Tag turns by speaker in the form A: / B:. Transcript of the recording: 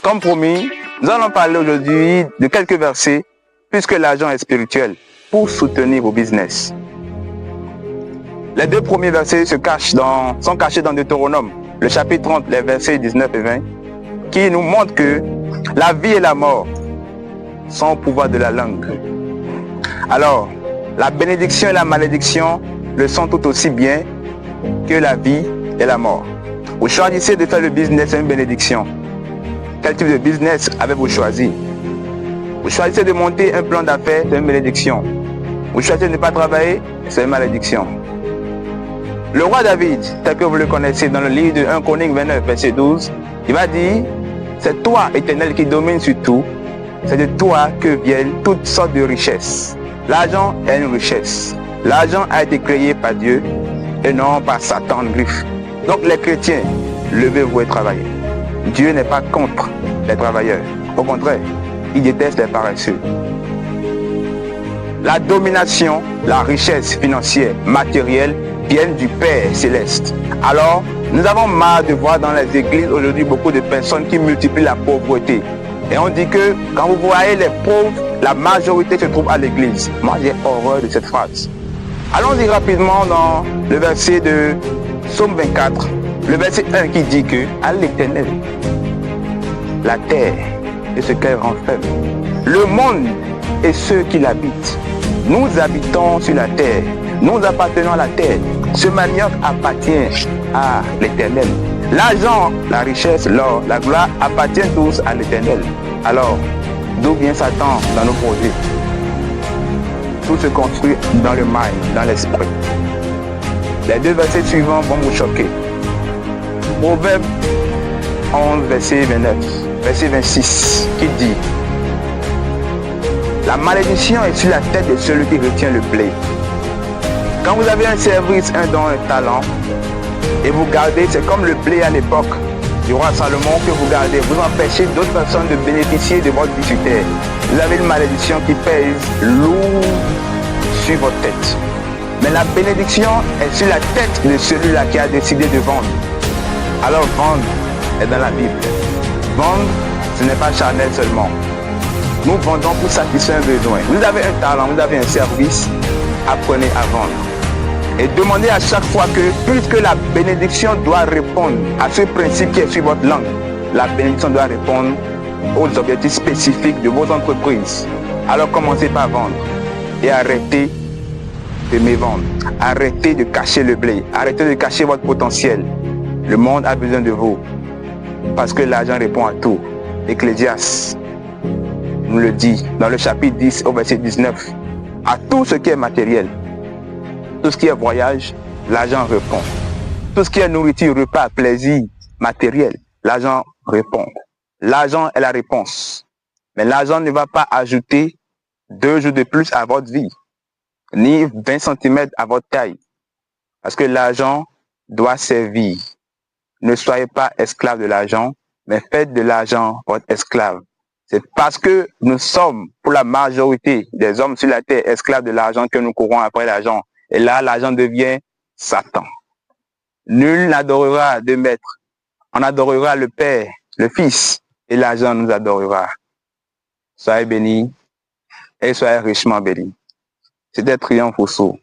A: Comme promis, nous allons parler aujourd'hui de quelques versets, puisque l'argent est spirituel, pour soutenir vos business. Les deux premiers versets sont cachés dans Deutéronome, le chapitre 30, les versets 19 et 20, qui nous montrent que la vie et la mort sont au pouvoir de la langue. Alors, la bénédiction et la malédiction le sont tout aussi bien que la vie et la mort. Vous choisissez de faire le business, c'est une bénédiction. Quel type de business avez-vous choisi? Vous choisissez de monter un plan d'affaires, c'est une bénédiction. Vous choisissez de ne pas travailler, c'est une malédiction. Le roi David, tel que vous le connaissez dans le livre de 1 Chronique 29, verset 12, il va dire, c'est toi, Éternel, qui domine sur tout. C'est de toi que viennent toutes sortes de richesses. L'argent est une richesse. L'argent a été créé par Dieu et non par Satan en griffe. Donc les chrétiens, levez-vous et travaillez. Dieu n'est pas contre les travailleurs. Au contraire, il déteste les paresseux. La domination, la richesse financière, matérielle, viennent du Père Céleste. Alors, nous avons marre de voir dans les églises aujourd'hui beaucoup de personnes qui multiplient la pauvreté. Et on dit que quand vous voyez les pauvres, la majorité se trouve à l'église. Moi, j'ai horreur de cette phrase. Allons-y rapidement dans le verset de Psaume 24, le verset 1 qui dit que à l'Éternel, la terre et ce qu'elle renferme, le monde et ceux qui l'habitent. Nous habitons sur la terre, nous appartenons à la terre. Ce manioc appartient à l'Éternel. L'argent, la richesse, l'or, la gloire appartiennent tous à l'Éternel. Alors, d'où vient Satan dans nos projets? Tout se construit dans le mind, dans l'esprit. Les deux versets suivants vont vous choquer. Proverbe 11, verset 29, verset 26, qui dit: la malédiction est sur la tête de celui qui retient le blé. Quand vous avez un service, un don, un talent, et vous gardez, c'est comme le blé à l'époque du roi Salomon que vous gardez, vous empêchez d'autres personnes de bénéficier de votre vie sur terre. Vous avez une malédiction qui pèse lourd sur votre tête. Mais la bénédiction est sur la tête de celui-là qui a décidé de vendre. Alors vendre est dans la Bible. Vendre, ce n'est pas charnel seulement. Nous vendons pour satisfaire un besoin. Vous avez un talent, vous avez un service, apprenez à vendre. Et demandez à chaque fois que, puisque la bénédiction doit répondre à ce principe qui est sur votre langue, la bénédiction doit répondre aux objectifs spécifiques de vos entreprises. Alors commencez par vendre et arrêtez de mévendre. Arrêtez de cacher le blé. Arrêtez de cacher votre potentiel. Le monde a besoin de vous parce que l'argent répond à tout. Ecclésiaste nous le dit dans le chapitre 10 au verset 19. À tout ce qui est matériel, tout ce qui est voyage, l'argent répond. Tout ce qui est nourriture, repas, plaisir, matériel, l'argent répond. L'argent est la réponse. Mais l'argent ne va pas ajouter 2 jours de plus à votre vie, ni 20 cm à votre taille. Parce que l'argent doit servir. Ne soyez pas esclave de l'argent, mais faites de l'argent votre esclave. C'est parce que nous sommes, pour la majorité des hommes sur la terre, esclaves de l'argent que nous courons après l'argent. Et là, l'argent devient Satan. Nul n'adorera deux maîtres. On adorera le Père, le Fils, et l'argent nous adorera. Soyez bénis et soyez richement bénis. C'était Triomphe Rousseau.